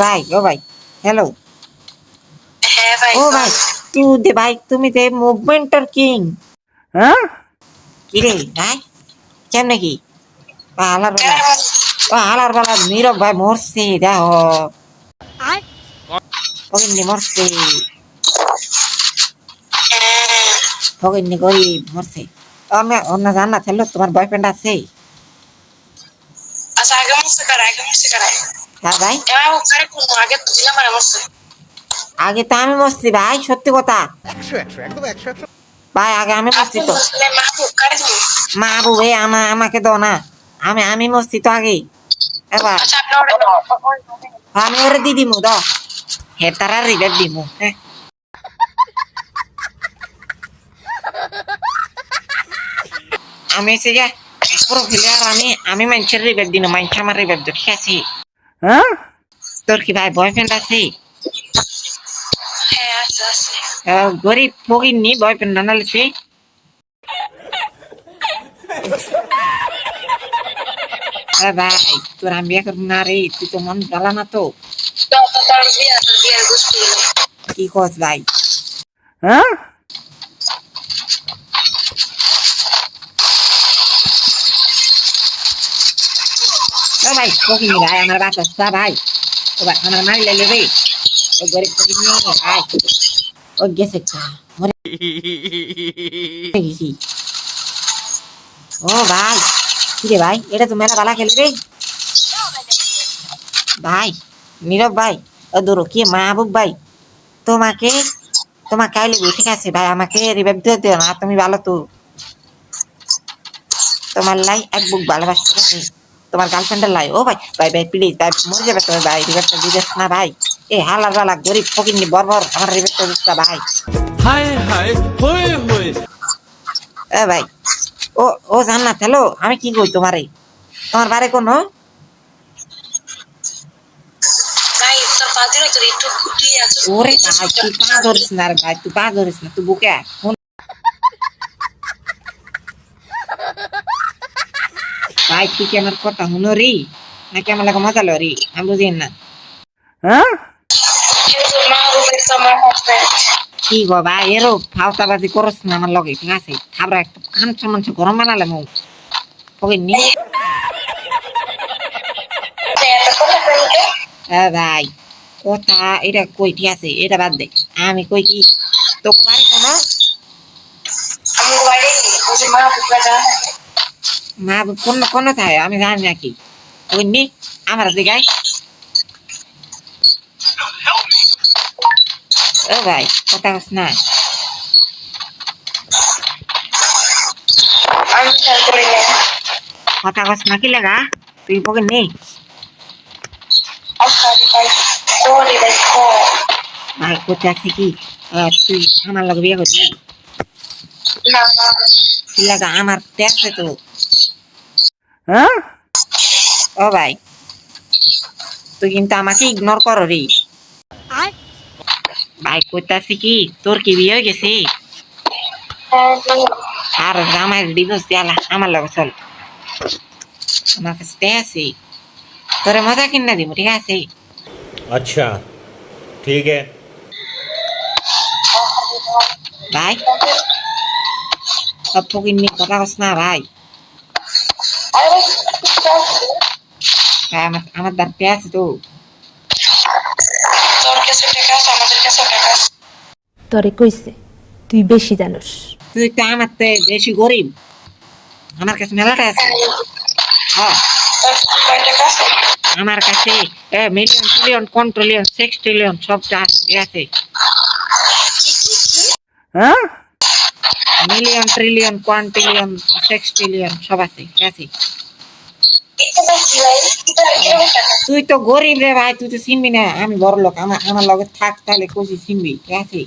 ভাই ও ভাই হ্যালো হ্যাঁ ভাই ও ভাই তুই ভাই তুমি যে মুভমেন্টের কিং হ্যাঁ কি রে ভাই কেমনে কি হালার বেলা ও হালার বেলা নীরব ভাই মরছে দেখো ফকিন্নি মরছে ফকিন্নি গরিব মরছে আমি অন্য জান না থাকলো তোমার বয়ফ্রেন্ড আছে আচ্ছা আগে মরছে কারা হ্যাঁ ভাই এবার কারে কোন আগে তো দিলাম আর মরছে আগে তো আমি মরছি ভাই সত্যি কথা একদম 100 ভাই আগে আমি মরছি তো মাহবুব কারে তুমি মা বুবে আমাকে দাও না আমি মরছি তো আগে এবার আচ্ছা আপনি আমি ওরে দি দিমু দাও হে তারা রিবেট দিমু হ্যাঁ আমি এসে যা পুরো ফেলে আর আমি মানুষের রিবেট দিন মানুষ আমার রিবেট দিও ঠিক আছে হ্যাঁ তোর কি ভাই বয়ফ্রেন্ড আছে হ্যাঁ আছে গরিব ফকিরনি বয়ফ্রেন্ড নানালেছে ভাই তোর আমি বিয়ে করবো না রে তুই তো মন জ্বালা না তো তোর বিয়ার গোষ্ঠী কি কস ভাই হ্যাঁ ভাই ফকিরনি ভাই আমার বাচ্চা ভাই ও ভাই আমার মারি লাইলে রে ও গরিব ফকিরনি ভাই ও গেছে কা মরে গেছি ও ভাই কি রে ভাই এটা তো মেলা ভালো খেলে রে ভাই নীরব ভাই ও দূর কি মাহবুব ভাই তোমাকে তোমাকে আইলে ঠিক আছে ভাই আমাকে রিভাইভ দিয়ে দিও না তুমি ভালো তো তোমার লাই এক বুক ভালোবাসা ঠিক আছে তোমার গার্লফ্রেন্ডের লাই ও ভাই ভাই ভাই প্লিজ ভাই মরে যাবে তুমি ভাই রিভাইভটা দিতে না ভাই এই হালার বালা গরিব ফকিরনি বর্বর আমার রিভাইভটা দিচ্ছা ভাই হায় হায় হয়ে হয়ে এ ভাই ও ও জান্নাত হ্যালো আমি কি কই তোমার বারে কোনো ভাই তোর পাদিরও তোর একটু কুটি আছে ওরে ভাই তুই পা ধরিস না রে ভাই তুই পা ধরিস না তুই বুকে ভাই তুই কি আমার কথা শুনো রে নাকি আমার লাগে মজা লো রে আমি বুঝি না হ্যাঁ মাহবুবের তোমার হাজবেন্ড কি গো ভাই এরো ফাউতাবাজি করস না আমার লগে ঠিক আছে খাবার একটা কাঞ্চ মাংস গরম বানালে মু ওকে নি ভাই কথা এটা কই ঠিক আছে এটা বাদ দে আমি কই কি তো বাড়ি কোনো আমি বাড়ি বুঝি মাহবুব জানা মা কোন কোন থাকে আমি জানি নাকি ওই নি আমার দিকে ও ভাই কথা কস না আমি খেয়াল করি না কথা কস না কি লাগা তুই পকে নেই আচ্ছা ভাই সরি ভাই ভাই কোথা আছে কি তুই আমার লগে বিয়ে করবি না না কি লাগা আমার দেখছে তো হ্যাঁ ও ভাই তুই কিন্তু আমাকে ইগনোর করো রে ভাই কোথা আছে কি তোর কি বিয়ে হয়ে গেছে আর আমার ডিভোর্স দিয়ালা আমার লগে চল আমার কাছে আছে তোরে মজা কিনা দিব ঠিক আছে अच्छा ठीक है ভাই সব পকিনি কথা কস না ভাই আমার দাঁড়তে আছে তো তোর কাছে টাকা আছে আমাদের কাছে টাকা আছে তরে কইছে তুই বেশি জানোস তুই তো আমার তে বেশি গরিব আমার কাছে মেলাটা আছে হ্যাঁ তোর কয় টাকা আছে আমার কাছে মিলিয়ন ট্রিলিয়ন কন্ট্রিলিয়ন 6 ট্রিলিয়ন সব ঠিক আছে হ্যাঁ মিলিয়ন ট্রিলিয়ন কোয়ান্টিলিয়ন 6 ট্রিলিয়ন সব আছে ঠিক আছে এটা বেশি ভাই এটা কিরকম টাকা তুই তো গরিব রে ভাই তুই তো চিনবি না আমি বড় লোক আমার লগে থাক তাহলে খুশি চিনবি ঠিক আছে